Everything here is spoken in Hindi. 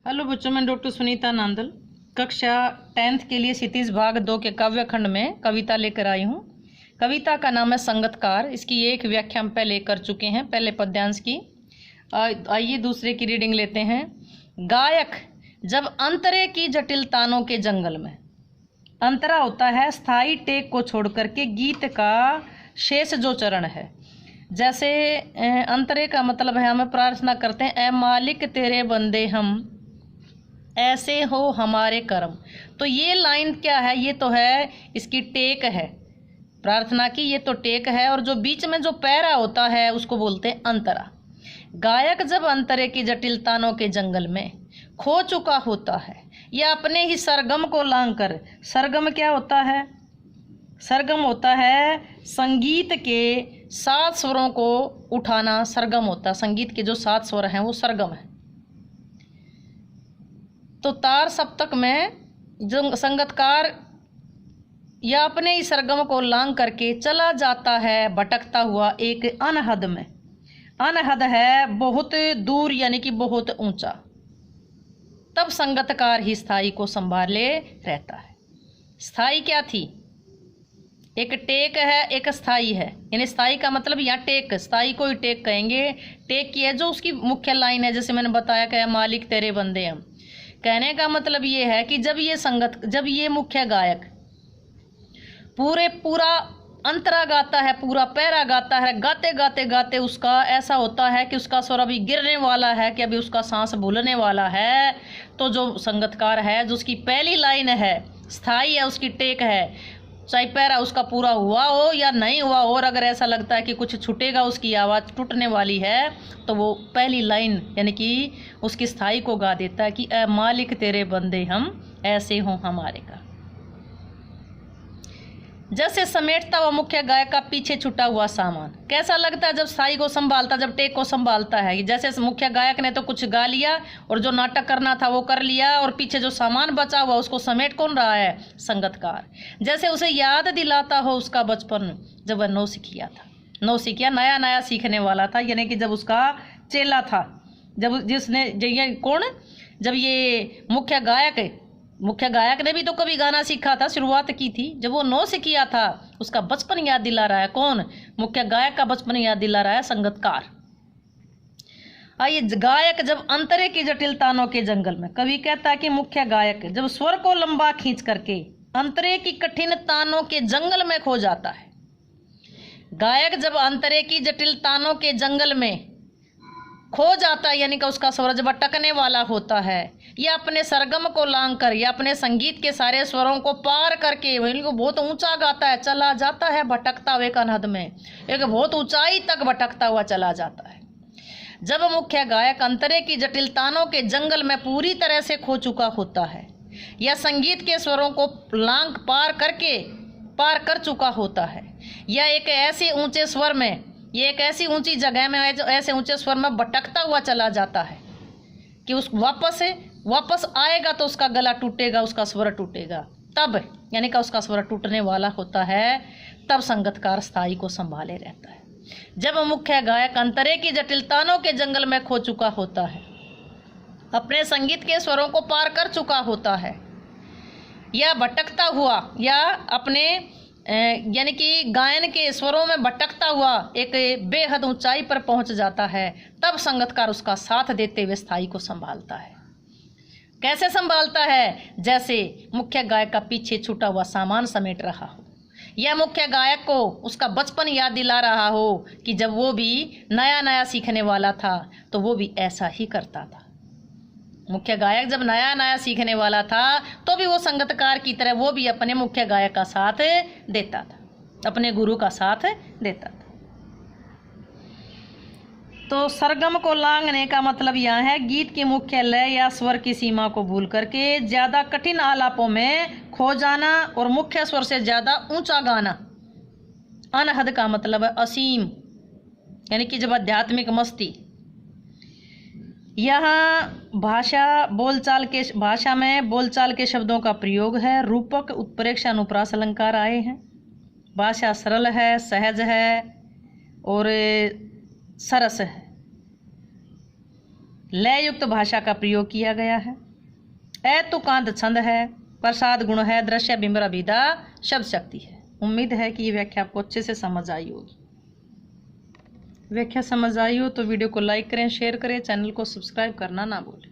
हेलो बच्चों, मैं डॉक्टर सुनीता नांदल कक्षा 10th के लिए क्षितिज भाग 2 के काव्य खंड में कविता लेकर आई हूँ। कविता का नाम है संगतकार। इसकी एक व्याख्या हम पहले कर चुके हैं, पहले पद्यांश की। आइए दूसरे की रीडिंग लेते हैं। गायक जब अंतरे की जटिल तानों के जंगल में, अंतरा होता है स्थाई टेक को छोड़ करके गीत का शेष जो चरण है। जैसे अंतरे का मतलब है हमें प्रार्थना करते हैं, ऐ मालिक तेरे बंदे हम, ऐसे हो हमारे कर्म। तो ये लाइन क्या है? ये तो है इसकी टेक है प्रार्थना की, ये तो टेक है। और जो बीच में जो पैरा होता है उसको बोलते हैं अंतरा। गायक जब अंतरे की जटिल तानों के जंगल में खो चुका होता है या अपने ही सरगम को लांग कर, सरगम क्या होता है? सरगम होता है संगीत के 7 स्वरों को उठाना, सरगम होता है। संगीत के जो 7 स्वर हैं वो सरगम है। तो तार सप्तक में जो संगतकार या अपने ही सरगम को लांग करके चला जाता है भटकता हुआ एक अनहद में। अनहद है बहुत दूर, यानी कि बहुत ऊंचा। तब संगतकार ही स्थाई को संभाले रहता है। स्थाई क्या थी? एक टेक है, एक स्थाई है। यानी स्थाई का मतलब यहाँ टेक, स्थाई को ही टेक कहेंगे। टेक की है जो उसकी मुख्य लाइन है, जैसे मैंने बताया कि मालिक तेरे बंदे हम। कहने का मतलब ये है कि जब ये मुख्य गायक पूरा अंतरा गाता है, पूरा पैरा गाता है, गाते गाते गाते उसका ऐसा होता है कि उसका स्वर अभी गिरने वाला है, कि अभी उसका सांस भूलने वाला है। तो जो संगतकार है, जो उसकी पहली लाइन है स्थाई है, उसकी टेक है, चाहे पैरा उसका पूरा हुआ हो या नहीं हुआ हो, और अगर ऐसा लगता है कि कुछ छूटेगा, उसकी आवाज़ टूटने वाली है, तो वो पहली लाइन यानी कि उसकी स्थाई को गा देता है कि ऐ मालिक तेरे बंदे हम, ऐसे हों हमारे का। जैसे समेटता हुआ मुख्य गायक का पीछे छुटा हुआ सामान। कैसा लगता है जब स्थाई को संभालता, जब टेक को संभालता है? जैसे मुख्य गायक ने तो कुछ गा लिया और जो नाटक करना था वो कर लिया, और पीछे जो सामान बचा हुआ उसको समेट कौन रहा है? संगतकार। जैसे उसे याद दिलाता हो उसका बचपन, जब वह नौसिखिया था। नौसिखिया नया नया सीखने वाला था, यानी कि जब उसका चेला था, जब जिसने ये कौन, जब ये मुख्य गायक ने भी तो कभी गाना सीखा था, शुरुआत की थी। जब वो नौसिखिया था उसका बचपन याद दिला रहा है कौन? मुख्य गायक का बचपन याद दिला रहा है संगतकार। आइए, गायक जब अंतरे की जटिल तानों के जंगल में, कवि कहता है कि मुख्य गायक जब स्वर को लंबा खींच करके अंतरे की कठिन तानों के जंगल में खो जाता है। गायक जब अंतरे की जटिल तानों के जंगल में खो जाता है, यानी कि उसका स्वर जब भटकने वाला होता है, या अपने सरगम को लांग कर, या अपने संगीत के सारे स्वरों को पार करके वो बहुत ऊंचा गाता है, चला जाता है भटकता हुए अनहद में, एक बहुत ऊंचाई तक भटकता हुआ चला जाता है। जब मुख्य गायक अंतरे की जटिल तानों के जंगल में पूरी तरह से खो चुका होता है, या संगीत के स्वरों को लांग पार कर चुका होता है, या एक ऐसे ऊंचे स्वर में, ये एक ऐसी ऊंची जगह में ऐसे ऊंचे स्वर में भटकता हुआ चला जाता है कि उस वापस आएगा तो उसका गला टूटेगा, उसका स्वर टूटेगा। तब यानी कि उसका स्वर टूटने वाला होता है, तब संगतकार स्थाई को संभाले रहता है। जब मुख्य गायक अंतरे की जटिल तानों के जंगल में खो चुका होता है, अपने संगीत के स्वरों को पार कर चुका होता है, या भटकता हुआ, या अपने यानी कि गायन के स्वरों में भटकता हुआ एक बेहद ऊंचाई पर पहुंच जाता है, तब संगतकार उसका साथ देते हुए स्थाई को संभालता है। कैसे संभालता है? जैसे मुख्य गायक का पीछे छूटा हुआ सामान समेट रहा हो, या मुख्य गायक को उसका बचपन याद दिला रहा हो कि जब वो भी नया नया सीखने वाला था तो वो भी ऐसा ही करता था। मुख्य गायक जब नया नया सीखने वाला था तो भी वो संगतकार की तरह वो भी अपने मुख्य गायक का साथ देता था, अपने गुरु का साथ देता था। तो सरगम को लांघने का मतलब यह है गीत की मुख्य लय या स्वर की सीमा को भूल करके ज्यादा कठिन आलापों में खो जाना और मुख्य स्वर से ज्यादा ऊंचा गाना। अनहद का मतलब है असीम, यानी कि जब आध्यात्मिक मस्ती। यहाँ भाषा में बोलचाल के शब्दों का प्रयोग है। रूपक, उत्प्रेक्ष, अनुप्रास अलंकार आए हैं। भाषा सरल है, सहज है और सरस है। लययुक्त भाषा का प्रयोग किया गया है। तुकांत छंद है, प्रसाद गुण है, दृश्य बिंबर अभिधा शब्द शक्ति है। उम्मीद है कि ये व्याख्या आपको अच्छे से समझ आई होगी। व्याख्या समझ आई हो तो वीडियो को लाइक करें, शेयर करें, चैनल को सब्सक्राइब करना ना भूलें।